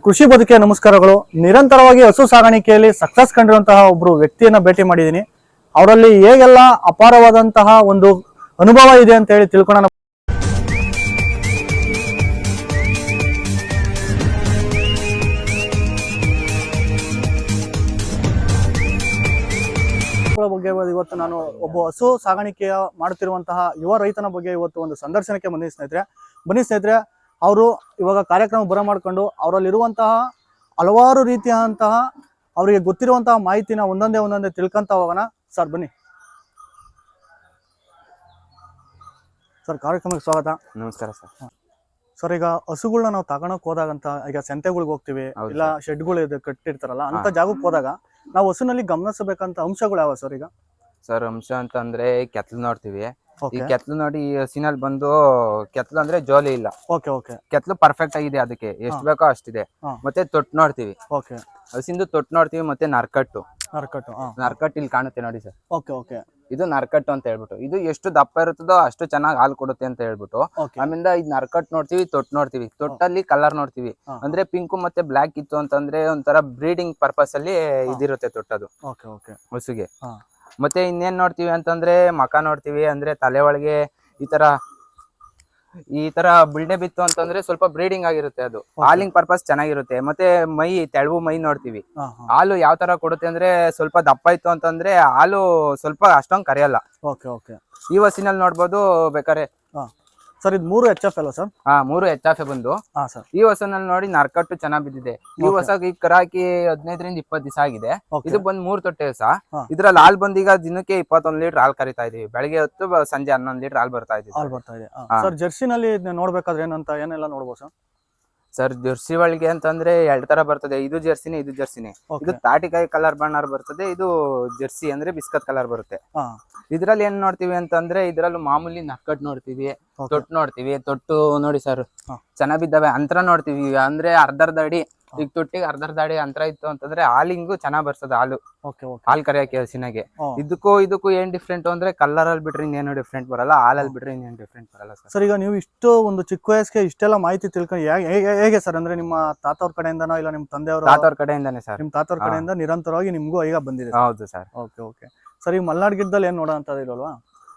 ಕೃಷಿ ಬದುಕಿಗೆ ನಮಸ್ಕಾರಗಳು. ನಿರಂತರವಾಗಿ ಹಸು ಸಾಗಾಣಿಕೆಯಲ್ಲಿ ಸಕ್ಸಸ್ ಕಂಡಿರುವಂತಹ ಒಬ್ಬರು ವ್ಯಕ್ತಿಯನ್ನ ಭೇಟಿ ಮಾಡಿದ್ದೀನಿ. ಅವರಲ್ಲಿ ಹೇಗೆಲ್ಲ ಅಪಾರವಾದಂತಹ ಒಂದು ಅನುಭವ ಇದೆ ಅಂತ ಹೇಳಿ ತಿಳ್ಕೊಳ್ಳೋಣ. ಬಗ್ಗೆ ಇವತ್ತು ನಾನು ಒಬ್ಬ ಹಸು ಸಾಗಾಣಿಕೆಯ ಮಾಡುತ್ತಿರುವಂತಹ ಯುವ ರೈತನ ಬಗ್ಗೆ ಇವತ್ತು ಒಂದು ಸಂದರ್ಶನಕ್ಕೆ ಬಂದಿದ್ದೀನಿ ಸ್ನೇಹಿತರೆ. ಬನ್ನಿ ಸ್ನೇಹಿತರೆ, ಅವರು ಇವಾಗ ಕಾರ್ಯಕ್ರಮ ಬರಮಾಡಿಕೊಂಡು ಅವರಲ್ಲಿರುವಂತಹ ಹಲವಾರು ರೀತಿಯಾದಂತಹ ಅವರಿಗೆ ಗೊತ್ತಿರುವಂತಹ ಮಾಹಿತಿನ ಒಂದೊಂದೇ ತಿಳ್ಕೊಂತ ಹೋಗೋಣ. ಸರ್ ಬನ್ನಿ ಸರ್, ಕಾರ್ಯಕ್ರಮಕ್ಕೆ ಸ್ವಾಗತ. ನಮಸ್ಕಾರ ಸರ್. ಸರ್, ಈಗ ಹಸುಗಳನ್ನ ನಾವು ತಗೊಳಕ್ ಹೋದಾಗಂತ ಈಗ ಸಂತೆಗಳಿಗೆ ಹೋಗ್ತೀವಿ, ಇಲ್ಲ ಶೆಡ್ಗಳು ಕಟ್ಟಿರ್ತಾರಲ್ಲ ಅಂತ ಜಾಗಕ್ಕೆ ಹೋದಾಗ ನಾವು ಹಸುನಲ್ಲಿ ಗಮನಿಸಬೇಕಂತ ಅಂಶಗಳು ಯಾವ ಸರ್? ಈಗ ಸರ್ ಅಂಶ ಅಂತ ಅಂದ್ರೆ ಕೆತ್ಲು ನೋಡ್ತೀವಿ. ಈ ಕೆತ್ಲು ನೋಡಿ ಈ ಹಸಿನಲ್ಲಿ ಬಂದು ಕೆತ್ಲು ಅಂದ್ರೆ ಜೋಲಿ ಇಲ್ಲ. ಕೆತ್ಲು ಪರ್ಫೆಕ್ಟ್ ಆಗಿದೆ, ಅದಕ್ಕೆ ಎಷ್ಟು ಬೇಕೋ ಅಷ್ಟಿದೆ. ಮತ್ತೆ ತೊಟ್ಟು ನೋಡ್ತೀವಿ, ಹಸಿಂದು ತೊಟ್ಟು ನೋಡ್ತೀವಿ. ಮತ್ತೆ ನರ್ಕಟ್ಟು ಇಲ್ಲಿ ಕಾಣುತ್ತೆ ನೋಡಿ ಸರ್. ಇದು ನರ್ಕಟ್ಟು ಅಂತ ಹೇಳ್ಬಿಟ್ಟು, ಇದು ಎಷ್ಟು ದಪ್ಪ ಇರುತ್ತದೋ ಅಷ್ಟು ಚೆನ್ನಾಗಿ ಹಾಲು ಕೊಡುತ್ತೆ ಅಂತ ಹೇಳ್ಬಿಟ್ಟು ಆಮೇಲೆ ಇದು ನರ್ಕಟ್ ನೋಡ್ತೀವಿ, ತೊಟ್ಟು ನೋಡ್ತೀವಿ. ತೊಟ್ಟಲ್ಲಿ ಕಲರ್ ನೋಡ್ತೀವಿ, ಅಂದ್ರೆ ಪಿಂಕು ಮತ್ತೆ ಬ್ಲಾಕ್ ಇತ್ತು ಅಂತಂದ್ರೆ ಒಂಥರ ಬ್ರೀಡಿಂಗ್ ಪರ್ಪಸ್ ಅಲ್ಲಿ ಇದಿರುತ್ತೆ ತೊಟ್ಟದು ಹಸುಗೆ. ಮತ್ತೆ ಇನ್ನೇನ್ ನೋಡ್ತೀವಿ ಅಂತಂದ್ರೆ ಮಕ ನೋಡ್ತೀವಿ, ಅಂದ್ರೆ ತಲೆ ಒಳಗೆ ಈ ತರ ಬಿಲ್ಡೆ ಬಿತ್ತು ಅಂತಂದ್ರೆ ಸ್ವಲ್ಪ ಬ್ರೀಡಿಂಗ್ ಆಗಿರುತ್ತೆ, ಅದು ಹಾಲಿಂಗ್ ಪರ್ಪಸ್ ಚೆನ್ನಾಗಿರುತ್ತೆ. ಮತ್ತೆ ಮೈ ತೆಳುವು ಮೈ ನೋಡ್ತೀವಿ, ಹಾಲು ಯಾವ ತರ ಕೊಡುತ್ತೆ ಅಂದ್ರೆ ಸ್ವಲ್ಪ ದಪ್ಪ ಇತ್ತು ಅಂತಂದ್ರೆ ಹಾಲು ಸ್ವಲ್ಪ ಅಷ್ಟೊಂದು ಕರೆಯಲ್ಲ. ಈ ಹಸಿನಲ್ಲಿ ನೋಡ್ಬೋದು ಬೇಕಾರೆ. ಸರ್, ಇದು 3 HF ಅಲ್ಲ ಸರ್? 3 HF ಬಂದು ಈ ಹೊಸನಲ್ಲಿ ನೋಡಿ ನರ್ಕಟ್ಟು ಚೆನ್ನಾಗ್ ಬಿದ್ದಿದೆ. ಈ ಹೊಸ ಈಗ ಕರಾಕಿ 15ರಿಂದ 20 ದಿವಸ ಆಗಿದೆ. ಇದು ಬಂದ್ 3 ತೊಟ್ಟೆ ಹೊಸ. ಇದ್ರಲ್ಲಿ ಹಾಲ್ ಬಂದ್ ಈಗ ದಿನಕ್ಕೆ 21 ಲೀಟರ್ ಹಾಲ್ ಕರಿತಾ ಇದೀವಿ. ಬೆಳಗ್ಗೆ 10, ಸಂಜೆ 11 ಲೀಟರ್ ಹಾಲ್ ಬರ್ತಾ ಇದೆ. ಸರ್, ಜರ್ಸಿನಲ್ಲಿ ನೋಡ್ಬೇಕಾದ್ರೆ ಏನೆಲ್ಲ ನೋಡ್ಬೋದು ಸರ್? ಸರ್, ಜರ್ಸಿ ಒಳಗೆ ಅಂತಂದ್ರೆ 2 ತರ ಬರ್ತದೆ. ಇದು ಜರ್ಸಿನೇ, ಇದು ಜರ್ಸಿನೇ. ಇದು ತಾಟಿಕಾಯಿ ಕಲರ್ ಬಣ್ಣರ್ ಬರ್ತದೆ, ಇದು ಜರ್ಸಿ ಅಂದ್ರೆ ಬಿಸ್ಕತ್ ಕಲರ್ ಬರುತ್ತೆ. ಇದ್ರಲ್ಲಿ ಏನ್ ನೋಡ್ತೀವಿ ಅಂತಂದ್ರೆ ಇದ್ರಲ್ಲೂ ಮಾಮೂಲಿ ನಕ್ಕಟ್ ನೋಡ್ತೀವಿ, ತೊಟ್ಟು ನೋಡ್ತೀವಿ. ತೊಟ್ಟು ನೋಡಿ ಸರ್ ಚೆನ್ನಾಗ್ ಬಿದ್ದಾವೆ. ಅಂತರ ನೋಡ್ತೀವಿ, ಅಂದ್ರೆ ಅರ್ಧರ್ಧ ಅಡಿ. ಈಗ ತೊಟ್ಟಿಗೆ ಅರ್ಧರ್ಧ ಅಡಿ ಅಂತರ ಇತ್ತು ಅಂತಂದ್ರೆ ಹಾಲಿಂಗು ಚೆನ್ನಾಗ್ ಬರ್ತದೆ. ಹಾಲು ಕರಿಯಕ್ಕೆ ಹಸಿನಾಗೆ ಇದಕ್ಕೂ ಏನ್ ಡಿಫ್ರೆಂಟ್ ಅಂದ್ರೆ ಕಲರ್ ಅಲ್ಲಿ ಬಿಟ್ರೆ ಇನ್ನೇನು ಡಿಫ್ರೆಂಟ್ ಬರಲ್ಲ, ಹಾಲಲ್ಲಿ ಬಿಟ್ರೆ ಇನ್ನೇನು ಡಿಫ್ರೆಂಟ್ ಬರಲ್ಲ ಸರ್. ಈಗ ನೀವು ಇಷ್ಟು ಒಂದು ಚಿಕ್ಕ ವಯಸ್ಸಿಗೆ ಇಷ್ಟೆಲ್ಲ ಮಾಹಿತಿ ತಿಳ್ಕೊಂಡು ಹೇಗೆ ಸರ್? ಅಂದ್ರೆ ನಿಮ್ಮ ತಾತವ್ರ ಕಡೆಯಿಂದನೋ ಇಲ್ಲ ನಿಮ್ಮ ತಂದೆಯವ್ರ ಕಡೆಯಿಂದಾನೆ ಸರ್? ನಿಮ್ ತಾತವ್ರ ಕಡೆಯಿಂದ ನಿರಂತರವಾಗಿ ನಿಮ್ಗೂ ಈಗ ಬಂದಿದೆ? ಹೌದು ಸರ್. ಸರ್, ಈ ಮಲ್ನಾಡ್ ಗಿಡದಲ್ಲಿ ಏನ್ ನೋಡೋಂತದ್ದು ಇಲ್ವಾ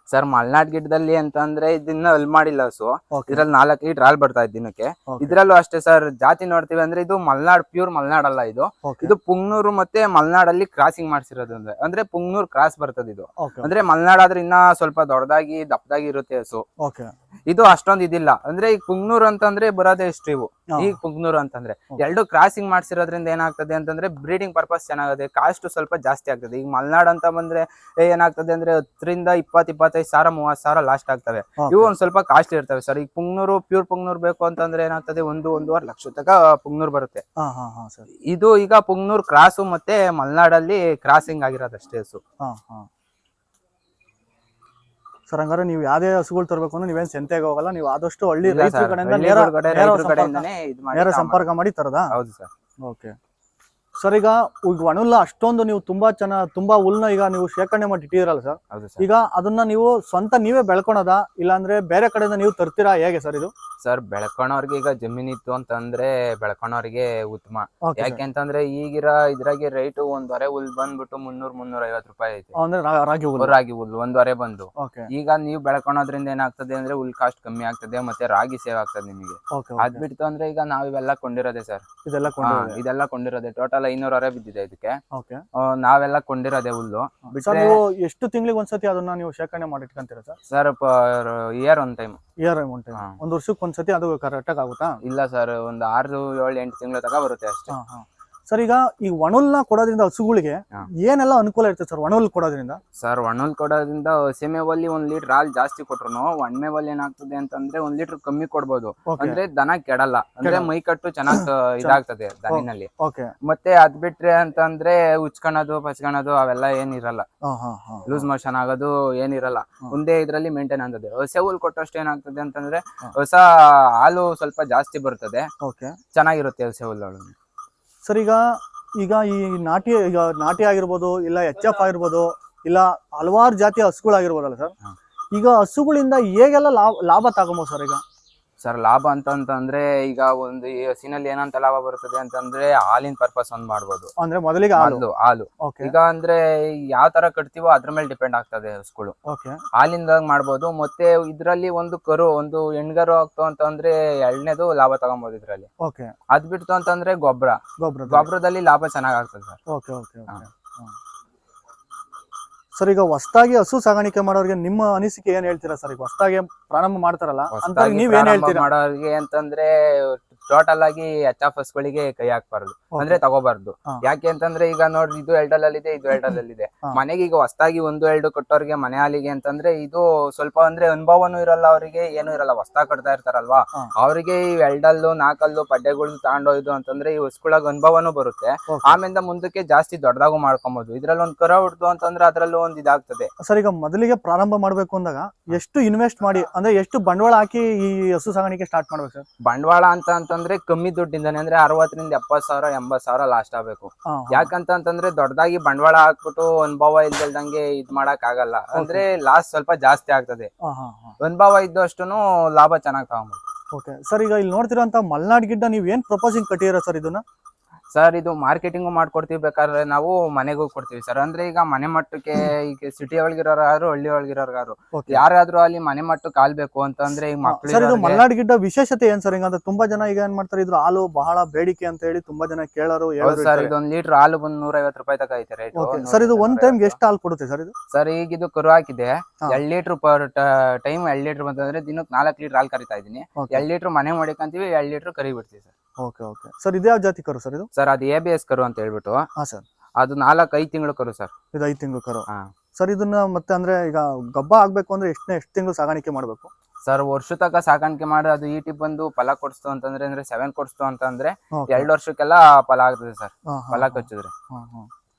ಸರ್? ಮಲ್ನಾಡ್ ಗಿಡದಲ್ಲಿ ಅಂತ ಅಂದ್ರೆ ಇದನ್ನ ಅಲ್ಲಿ ಮಾಡಿಲ್ಲ ಹಸು. ಇದ್ರಲ್ಲಿ 4 ಲೀಟರ್ ಹಾಲ್ ಬರ್ತಾ ಇದ್ ದಿನಕ್ಕೆ. ಇದ್ರಲ್ಲೂ ಅಷ್ಟೇ ಸರ್. ಜಾತಿ ನೋಡ್ತೀವಿ ಅಂದ್ರೆ ಇದು ಮಲ್ನಾಡ್, ಪ್ಯೂರ್ ಮಲ್ನಾಡ್ ಅಲ್ಲ ಇದು. ಇದು ಪುಂಗ್ನೂರು ಮತ್ತೆ ಮಲ್ನಾಡಲ್ಲಿ ಕ್ರಾಸಿಂಗ್ ಮಾಡ್ಸಿರೋದು. ಅಂದ್ರೆ ಪುಂಗ್ನೂರ್ ಕ್ರಾಸ್ ಬರ್ತದೆ ಇದು. ಅಂದ್ರೆ ಮಲ್ನಾಡ್ ಆದ್ರೆ ಇನ್ನ ಸ್ವಲ್ಪ ದೊಡ್ಡದಾಗಿ ದಪ್ಪದಾಗಿ ಇರುತ್ತೆ ಹಸು. ಇದು ಅಷ್ಟೊಂದ್ ಇದಿಲ್ಲ. ಅಂದ್ರೆ ಈಗ ಪುಂಗ್ನೂರ್ ಅಂತಂದ್ರೆ ಬರೋದೇ ಇಷ್ಟು ಇವು. ಈಗ ಪುಂಗ್ನೂರ್ ಅಂತಂದ್ರೆ 2 ಕ್ರಾಸಿಂಗ್ ಮಾಡ್ಸಿರೋದ್ರಿಂದ ಏನಾಗ್ತದೆ ಅಂತಂದ್ರೆ ಬ್ರೀಡಿಂಗ್ ಪರ್ಪಸ್ ಚೆನ್ನಾಗದೆ, ಕಾಸ್ಟ್ ಸ್ವಲ್ಪ ಜಾಸ್ತಿ ಆಗ್ತದೆ. ಈಗ ಮಲ್ನಾಡ್ ಅಂತ ಬಂದ್ರೆ ಏನಾಗ್ತದೆ ಅಂದ್ರೆ 10ರಿಂದ 20-25,000 30,000 ಲಾಸ್ಟ್ ಆಗ್ತವೆ. ಇವು ಒಂದ್ ಸ್ವಲ್ಪ ಕಾಸ್ಟ್ಲಿ ಇರ್ತವೆ ಸರ್. ಈಗ ಪುಂಗ್ನೂರು, ಪ್ಯೂರ್ ಪುಂಗ್ನೂರ್ ಬೇಕು ಅಂತಂದ್ರೆ ಏನಾಗ್ತದೆ 1-1.5 ಲಕ್ಷ ತನಕ ಪುಂಗ್ನೂರ್ ಬರುತ್ತೆ. ಇದು ಈಗ ಪುಂಗ್ನೂರ್ ಕ್ರಾಸು ಮತ್ತೆ ಮಲ್ನಾಡಲ್ಲಿ ಕ್ರಾಸಿಂಗ್ ಆಗಿರೋದಷ್ಟೇ ಹಸು. ಸರ್, ಹಂಗಾರೆ ನೀವು ಯಾವ್ದೇ ಹಸುಗಳು ತರಬೇಕು ಅಂದ್ರೆ ನೀವೇನ್ ಸಂತೆಗೆ ಹೋಗಲ್ಲ, ನೀವು ಆದಷ್ಟು ಹಳ್ಳಿ ರೈತರ ಕಡೆಯಿಂದ ನೇರ ಸಂಪರ್ಕ ಮಾಡಿ ತರದಾ? ಹೌದು ಸರ್. ಸರ್, ಈಗ ಒಣಹುಲ್ಲ ಅಷ್ಟೊಂದು ನೀವು ತುಂಬಾ ಹುಲ್ನ ಈಗ ನೀವು ಶೇಖರಣೆ ಮಾಡಿ ಇಟ್ಟಿರಲ್ಲ ಸರ್? ಈಗ ಅದನ್ನ ನೀವು ಸ್ವಂತ ನೀವೇ ಬೆಳ್ಕೊಳೋದಾ ಇಲ್ಲ ಅಂದ್ರೆ ಬೇರೆ ಕಡೆಯಿಂದ ನೀವು ತರ್ತೀರಾ, ಹೇಗೆ ಸರ್ ಇದು? ಸರ್, ಬೆಳ್ಕೊಳೋರ್ಗೆ ಈಗ ಜಮೀನಿತ್ತು ಅಂತಂದ್ರೆ ಬೆಳ್ಕೊಳೋರ್ಗೆ ಉತ್ತಮ. ಯಾಕೆಂತಂದ್ರೆ ಇದ್ರಾಗೆ ರೇಟ್ ಒಂದೊರೆ ಹುಲ್ ಬಂದ್ಬಿಟ್ಟು 300-350 ರೂಪಾಯಿ ಐತೆ. ಅಂದ್ರೆ ರಾಗಿ ಹುಲ್ ಒಂದೊರೆ ಬಂದು. ಈಗ ನೀವು ಬೆಳ್ಕೊಳೋದ್ರಿಂದ ಏನಾಗ್ತದೆ ಅಂದ್ರೆ ಹುಲ್ ಕಾಸ್ಟ್ ಕಮ್ಮಿ ಆಗ್ತದೆ, ಮತ್ತೆ ರಾಗಿ ಸೇವ್ ಆಗ್ತದೆ ನಿಮಗೆ. ಅದ್ ಬಿಡ್ತು ಅಂದ್ರೆ ಈಗ ನಾವ್ ಇವೆಲ್ಲ ಕೊಂಡಿರೋದೆ ಸರ್. ಇದೆಲ್ಲ ಕೊಂಡಿರೋದೆ. ಟೋಟಲ್ 500 ಹೊರೆ ಬಿದ್ದಿದೆ ಇದಕ್ಕೆ. ನಾವೆಲ್ಲ ಕೊಂಡಿರೋದೆ ಹುಲ್ಲು. ನೀವು ಎಷ್ಟು ತಿಂಗಳಿಗೆ ಒಂದ್ಸತಿ ಅದನ್ನ ನೀವು ಶೇಖರಣೆ ಮಾಡಿ ಇಟ್ಕೊಂತೀರಾ sir? Sir, year one time. ಒಂದ್ ವರ್ಷಕ್ಕೆ ಒಂದ್ಸತಿ ಅದು ಕರೆಕ್ಟ್ ಆಗುತ್ತಾ? ಇಲ್ಲ ಸರ್, ಒಂದು 6-7-8 ತಿಂಗಳ ತನಕ ಬರುತ್ತೆ ಅಷ್ಟೇ. ಸರ್, ಈಗ ಈ ಒಣಹುಲ್ನ ಕೊಡೋದ್ರಿಂದ ಹಸುಗಳಿಗೆ ಏನೆಲ್ಲ ಅನುಕೂಲ ಇರ್ತದೆ ಸರ್ ಒಣಹುಲ್ ಕೊಡೋದ್ರಿಂದ? ಸರ್, ಒಣಹುಲ್ ಕೊಡೋದ್ರಿಂದ ಹಸಿಮೇವಲ್ಲಿ 1 ಲೀಟರ್ ಹಾಲ್ ಜಾಸ್ತಿ ಕೊಟ್ರು ಒಣಮೇವಲ್ಲಿ ಏನಾಗ್ತದೆ ಅಂತಂದ್ರೆ 1 ಲೀಟರ್ ಕಮ್ಮಿ ಕೊಡ್ಬೋದು. ಅಂದ್ರೆ ದನ ಕೆಡಲ್ಲ, ಅಂದ್ರೆ ಮೈ ಕಟ್ಟು ಚೆನ್ನಾಗ್ ಇದಾಗ್ತದೆ ದನಿನಲ್ಲಿ. ಮತ್ತೆ ಅದ್ ಬಿಟ್ರೆ ಅಂತಂದ್ರೆ ಉಚ್ಕೊಳೋದು ಪಚ್ಕೊಳೋದು ಅವೆಲ್ಲ ಏನಿರಲ್ಲ, ಲೂಸ್ ಮೋಷನ್ ಆಗೋದು ಏನಿರಲ್ಲ. ಒಂದೇ ಇದ್ರಲ್ಲಿ ಮೇಂಟೈನ್ ಆಗ್ತದೆ. ಹೊಸ ಹುಲ್ ಕೊಟ್ಟಷ್ಟು ಏನಾಗ್ತದೆ ಅಂತಂದ್ರೆ ಹೊಸ ಹಾಲು ಸ್ವಲ್ಪ ಜಾಸ್ತಿ ಬರ್ತದೆ, ಚೆನ್ನಾಗಿರುತ್ತೆ ಹೊಸ ಹುಲ್ಲು. ಸರ್, ಈಗ ಈ ನಾಟಿ ಆಗಿರ್ಬೋದು, ಇಲ್ಲ HF ಆಗಿರ್ಬೋದು, ಇಲ್ಲ ಹಲವಾರು ಜಾತಿಯ ಹಸುಗಳಾಗಿರ್ಬೋದಲ್ಲ ಸರ್? ಈಗ ಹಸುಗಳಿಂದ ಹೇಗೆಲ್ಲ ಲಾಭ ತಗೊಂಬೋದು ಸರ್? ಈಗ ಸರ್ ಲಾಭ ಅಂತಂದ್ರೆ ಈಗ ಒಂದು ಈ ಹಸಿನಲ್ಲಿ ಏನಂತ ಲಾಭ ಬರ್ತದೆ ಅಂತಂದ್ರೆ ಹಾಲಿನ ಪರ್ಪಸ್ ಒಂದ್ ಮಾಡ್ಬೋದು. ಅಂದ್ರೆ ಮೊದಲಿಗೆ ಹಾಲು ಓಕೆ ಈಗ ಅಂದ್ರೆ ಯಾವ ತರ ಕಟ್ತೀವೋ ಅದ್ರ ಮೇಲೆ ಡಿಪೆಂಡ್ ಆಗ್ತದೆ ಹಸುಗಳು. ಓಕೆ ಹಾಲಿಂದ ಮಾಡ್ಬೋದು. ಮತ್ತೆ ಇದ್ರಲ್ಲಿ ಒಂದು ಹೆಣ್ಗರು ಆಗ್ತು ಅಂತಂದ್ರೆ ಎರಡನೇದು ಲಾಭ ತಗೊಬಹುದು ಇದ್ರಲ್ಲಿ. ಓಕೆ ಅದ್ ಬಿಡ್ತು ಅಂತಂದ್ರೆ ಗೊಬ್ಬರದಲ್ಲಿ ಲಾಭ ಚೆನ್ನಾಗ್ ಆಗ್ತದೆ sir. Okay okay okay sir, ಈಗ ಹೊಸದಾಗಿ ಹಸು ಸಾಗಾಣಿಕೆ ಮಾಡೋರಿಗೆ ನಿಮ್ಮ ಅನಿಸಿಕೆ ಏನ್ ಹೇಳ್ತೀರಾ ಸರ್? ಈಗ ಹೊಸದಾಗಿ ಪ್ರಾರಂಭ ಮಾಡ್ತಾರಲ್ಲ ಅಂತ ನೀವ್ ಏನ್ ಹೇಳ್ತೀರಾ? ಮಾಡೋರಿಗೆ ಅಂತಂದ್ರೆ ಟೋಟಲ್ ಆಗಿ HF ಹಸುಗಳಿಗೆ ಕೈ ಹಾಕ್ಬಾರ್ದು, ಅಂದ್ರೆ ತಗೋಬಾರ್ದು. ಯಾಕೆ ಅಂತಂದ್ರೆ ಈಗ ನೋಡ್ರಿ, ಇದು ಎರಡಲ್ಲಿದೆ, ಇದು ಎರಡಲ್ಲಿದೆ. ಮನೆಗೆ ಈಗ ಹೊಸದಾಗಿ 1-2 ಕಟ್ಟೋರ್ಗೆ ಮನೆ ಹಾಲಿಗೆ ಅಂತಂದ್ರೆ ಇದು ಸ್ವಲ್ಪ ಅಂದ್ರೆ ಅನುಭವನೂ ಇರಲ್ಲ, ಅವರಿಗೆ ಏನು ಇರಲ್ಲ, ಹೊಸದಾಗಿ ಕಟ್ತಾ ಇರ್ತಾರಲ್ವಾ, ಅವರಿಗೆ ಈ 2-4 ಪಡ್ಡೆಗಳು ತಗೊಂಡೋಯ್ದು ಅಂತಂದ್ರೆ ಈ ಹಸುಗಳಾಗ ಅನುಭವನೂ ಬರುತ್ತೆ. ಆಮೇಲೆ ಮುಂದಕ್ಕೆ ಜಾಸ್ತಿ ದೊಡ್ಡದಾಗೂ ಮಾಡ್ಕೊಬಹುದು. ಇದ್ರಲ್ಲಿ ಒಂದ್ ಕರ ಹುಡ್ದು ಅಂತಂದ್ರೆ ಅದ್ರಲ್ಲೂ ಒಂದ್ ಇದಾಗ್ತದೆ ಸರ್. ಈಗ ಮೊದಲಿಗೆ ಪ್ರಾರಂಭ ಮಾಡ್ಬೇಕು ಅಂದಾಗ ಎಷ್ಟು ಇನ್ವೆಸ್ಟ್ ಮಾಡಿ, ಅಂದ್ರೆ ಎಷ್ಟು ಬಂಡವಾಳ ಹಾಕಿ ಈ ಹಸು ಸಾಗಾಣಿಕೆ ಸ್ಟಾರ್ಟ್ ಮಾಡ್ಬೇಕು ಸರ್? ಬಂಡವಾಳ ಅಂತಂದ್ರೆ ಕಮ್ಮಿ ದುಡ್ಡಿಂದಾನೆ, ಅಂದ್ರೆ 60,000 70,000 80,000 ಲಾಸ್ಟ್ ಆಗ್ಬೇಕು. ಯಾಕಂತಂದ್ರೆ ದೊಡ್ಡದಾಗಿ ಬಂಡವಾಳ ಹಾಕ್ಬಿಟ್ಟು ಅನುಭವ ಇಲ್ದಂಗೆ ಇದ್ ಮಾಡಕ್ ಆಗಲ್ಲ, ಅಂದ್ರೆ ಲಾಸ್ ಸ್ವಲ್ಪ ಜಾಸ್ತಿ ಆಗ್ತದೆ. ಅನುಭವ ಇದ್ದಷ್ಟುನು ಲಾಭ ಚೆನ್ನಾಗ್ ತಗೊಂಬೋದು. ಓಕೆ ಸರ್, ಈಗ ಇಲ್ಲಿ ನೋಡ್ತಿರೋಂತ ಮಲ್ನಾಡ್ ಗಿಡ್ಡ ನೀವ್ ಏನ್ ಪ್ರಪೋಸಿಂಗ್ ಕಟ್ಟಿರ ಸರ್ ಇದನ್ನ? ಸರ್ ಇದು ಮಾರ್ಕೆಟಿಂಗು ಮಾಡ್ಕೊಡ್ತೀವಿ, ಬೇಕಾದ್ರೆ ನಾವು ಮನೆಗೂ ಕೊಡ್ತೀವಿ ಸರ್. ಅಂದ್ರೆ ಈಗ ಮನೆ ಮಟ್ಟಕ್ಕೆ ಈಗ ಸಿಟಿ ಒಳಗಿರೋರು, ಹಳ್ಳಿ ಒಳಗಿರೋರು ಯಾರಾದ್ರೂ ಅಲ್ಲಿ ಮನೆ ಮಟ್ಟಕ್ಕೆ ಹಾಲ್ ಬೇಕು ಅಂತಂದ್ರೆ ಈಗ ಮಕ್ಕಳು. ಸರ್, ಇದು ಮಲ್ನಾಡ್ ಗಿಡ್ಡ ವಿಶೇಷತೆ ಏನ್ ಸರ್? ಹಿಂಗಂದ್ರೆ ತುಂಬಾ ಜನ ಈಗ ಏನ್ ಮಾಡ್ತಾರೆ, ಇದ್ರ ಹಾಲು ಬಹಳ ಬೇಡಿಕೆ ಅಂತ ಹೇಳಿ ತುಂಬಾ ಜನ ಕೇಳೋರು. ಸರ್ ಇದೊಂದ್ ಲೀಟರ್ ಹಾಲು ಬಂದು 150 ರೂಪಾಯಿ ತಕ ಐತೆ ರೇಟ್. ಸರ್, ಇದು ಒಂದ್ ಟೈಮ್ ಎಷ್ಟು ಹಾಲು ಕೊಡುತ್ತೆ ಸರ್ ಇದು? ಸರ್ ಈಗ ಇದು ಕರು ಹಾಕಿದೆ 2 ಲೀಟರ್ ಪರ್ ಟೈಮ್. 2 ಲೀಟರ್ ಬಂತಂದ್ರೆ ದಿನಕ್ಕೆ 4 ಲೀಟರ್ ಹಾಲು ಕರಿತಾ ಇದೀನಿ. 2 ಲೀಟರ್ ಮನೆ ಮಾಡಿಕಂತೀವಿ, 2 ಲೀಟರ್ ಕರಿ ಬಿಡ್ತೀವಿ ಸರ್. ಓಕೆ ಓಕೆ ಸರ್, ಇದ್ಯಾವ ಜಾತಿ ಕರು ಸರ್ ಇದು? ಸರ್ ಅದು ABS ಕರು ಅಂತ ಹೇಳ್ಬಿಟ್ಟು. ಹಾ ಸರ್, ಅದು 4-5 ತಿಂಗಳು ಕರು ಸರ್. ಇದು 5 ತಿಂಗಳು ಕರು. ಸರ್, ಇದನ್ನ ಮತ್ತೆ ಅಂದ್ರೆ ಈಗ ಗಬ್ಬ ಆಗ್ಬೇಕು ಅಂದ್ರೆ ಎಷ್ಟು ತಿಂಗಳು ಸಾಗಾಣಿಕೆ ಮಾಡ್ಬೇಕು ಸರ್? ವರ್ಷ ತಕ ಸಾಕಾಣಿಕೆ ಮಾಡಿ ಅದು ಈಟಿ ಬಂದು ಫಲ ಕೊಡ್ಸ್ತು ಅಂತಂದ್ರೆ 7 ಕೊಡ್ಸ್ತು ಅಂತಂದ್ರೆ 2 ವರ್ಷಕ್ಕೆಲ್ಲ ಫಲ ಆಗ್ತದೆ ಸರ್, ಫಲ ಕಚ್ಚಿದ್ರೆ.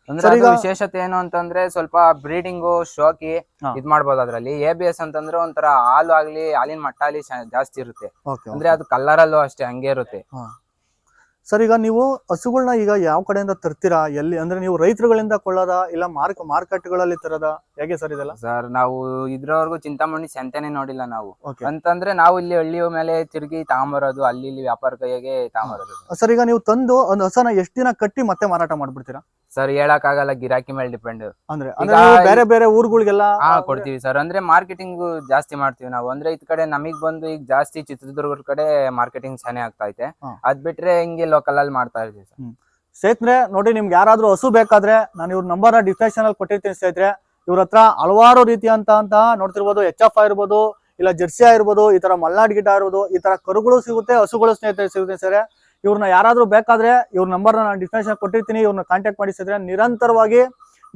ಅಂದ್ರೆ ವಿಶೇಷತೆ ಏನು ಅಂತಂದ್ರೆ ಸ್ವಲ್ಪ ಬ್ರೀಡಿಂಗು ಶೋಕಿ ಇದ್ ಮಾಡ್ಬೋದು ಅದ್ರಲ್ಲಿ. ABS ಅಂತಂದ್ರೆ ಒಂಥರ ಹಾಲು ಆಗ್ಲಿ, ಹಾಲಿನ ಮಟ್ಟ ಆಗ್ಲಿ ಜಾಸ್ತಿ ಇರುತ್ತೆ. ಅಂದ್ರೆ ಅದು ಕಲರ್ ಅಲ್ಲೂ ಅಷ್ಟೇ ಹಂಗೆ ಇರುತ್ತೆ. ಸರ್, ಈಗ ನೀವು ಹಸುಗಳನ್ನ ಈಗ ಯಾವ ಕಡೆಯಿಂದ ತರ್ತೀರಾ? ಎಲ್ಲಿ ಅಂದ್ರೆ ನೀವು ರೈತರುಗಳಿಂದ ಕೊಳ್ಳೋದಾ ಇಲ್ಲ ಮಾರ್ಕೆಟ್ಗಳಲ್ಲಿ ತರದ? ಹೇಗೆ ಸರ್ ಇದೆಲ್ಲ? ಸರ್ ನಾವು ಇದ್ರವರೆಗೂ ಚಿಂತಾಮಣಿ ಸಂತೆನೆ ನೋಡಿಲ್ಲ ನಾವು. ಅಂತಂದ್ರೆ ನಾವು ಇಲ್ಲಿ ಹಳ್ಳಿಯ ಮೇಲೆ ತಿರುಗಿ ತಗೊಂಬರೋದು, ಅಲ್ಲಿ ಇಲ್ಲಿ ವ್ಯಾಪಾರ ಕೈಗೆ ತಗೊಂಬರೋದು. ಸರ್, ಈಗ ನೀವು ತಂದು ಒಂದು ಹಸನ ಎಷ್ಟು ದಿನ ಕಟ್ಟಿ ಮತ್ತೆ ಮಾರಾಟ ಮಾಡ್ಬಿಡ್ತೀರಾ? ಸರ್ ಹೇಳಕ್ ಆಗಲ್ಲ, ಗಿರಾಕಿ ಮೇಲೆ ಡಿಪೆಂಡ್. ಅಂದ್ರೆ ಬೇರೆ ಬೇರೆ ಊರುಗಳಿಗೆಲ್ಲ ಕೊಡ್ತೀವಿ ಸರ್. ಅಂದ್ರೆ ಮಾರ್ಕೆಟಿಂಗ್ ಜಾಸ್ತಿ ಮಾಡ್ತೀವಿ ನಾವು. ಅಂದ್ರೆ ಇದ್ ಕಡೆ ನಮಗ್ ಬಂದು ಈಗ ಜಾಸ್ತಿ ಚಿತ್ರದುರ್ಗದ ಕಡೆ ಮಾರ್ಕೆಟಿಂಗ್ ಚೆನ್ನಾಗಿ ಆಗ್ತಾ ಐತೆ. ಅದ್ ಬಿಟ್ರೆ ಹಿಂಗೆ ಲೋಕಲ್ ಅಲ್ಲಿ ಮಾಡ್ತಾ ಇದೀವಿ ಸರ್. ಸ್ನೇಹಿತರೆ ನೋಡಿ, ನಿಮ್ಗೆ ಯಾರಾದ್ರೂ ಹಸು ಬೇಕಾದ್ರೆ ನಾನು ಇವ್ರ ನಂಬರ್ ಡಿಸ್ಕ್ರಿಪ್ಷನ್ ಅಲ್ಲಿ ಕೊಟ್ಟಿರ್ತೀನಿ ಸ್ನೇಹಿತರೆ. ಇವ್ರ ಹತ್ರ ಹಲವಾರು ರೀತಿಯಂತ ನೋಡ್ತಿರ್ಬೋದು, HF ಆಗಿರ್ಬೋದು, ಇಲ್ಲ ಜರ್ಸಿ ಆಗಿರ್ಬೋದು, ಈ ತರ ಮಲ್ನಾಡ್ ಗಿಡ್ಡ ಆಗಿರ್ಬೋದು, ಈ ತರ ಕರುಗಳು ಸಿಗುತ್ತೆ, ಹಸುಗಳು ಸ್ನೇಹಿತರೆ ಸಿಗುತ್ತೆ ಸರ್. ಇವ್ರನ್ನ ಯಾರಾದ್ರೂ ಬೇಕಾದ್ರೆ ಇವ್ರ ನಂಬರ್ ನಾನು ಡಿಸ್ಕ್ರಿಪ್ಷನ್ ಕೊಟ್ಟಿರ್ತೀನಿ, ಇವ್ರನ್ನ ಕಾಂಟ್ಯಾಕ್ಟ್ ಮಾಡಿ ಸ್ನೇಹಿತರೆ. ನಿರಂತರವಾಗಿ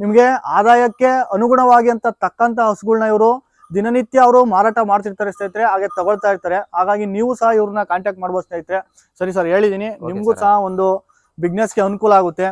ನಿಮ್ಗೆ ಆದಾಯಕ್ಕೆ ಅನುಗುಣವಾಗಿ ಅಂತ ತಕ್ಕಂತ ಹಸುಗಳನ್ನ ಇವರು ದಿನನಿತ್ಯ ಅವರು ಮಾರಾಟ ಮಾಡ್ತಿರ್ತಾರೆ ಸ್ನೇಹಿತರೆ, ಹಾಗೆ ತಗೊಳ್ತಾ ಇರ್ತಾರೆ. ಹಾಗಾಗಿ ನೀವು ಸಹ ಇವ್ರನ್ನ ಕಾಂಟ್ಯಾಕ್ಟ್ ಮಾಡ್ಬೋದು ಸ್ನೇಹಿತರೆ. ಸರಿ ಸರ್, ಹೇಳಿದೀನಿ, ನಿಮ್ಗೂ ಸಹ ಒಂದು ಬಿಸ್ನೆಸ್ಗೆ ಅನುಕೂಲ ಆಗುತ್ತೆ.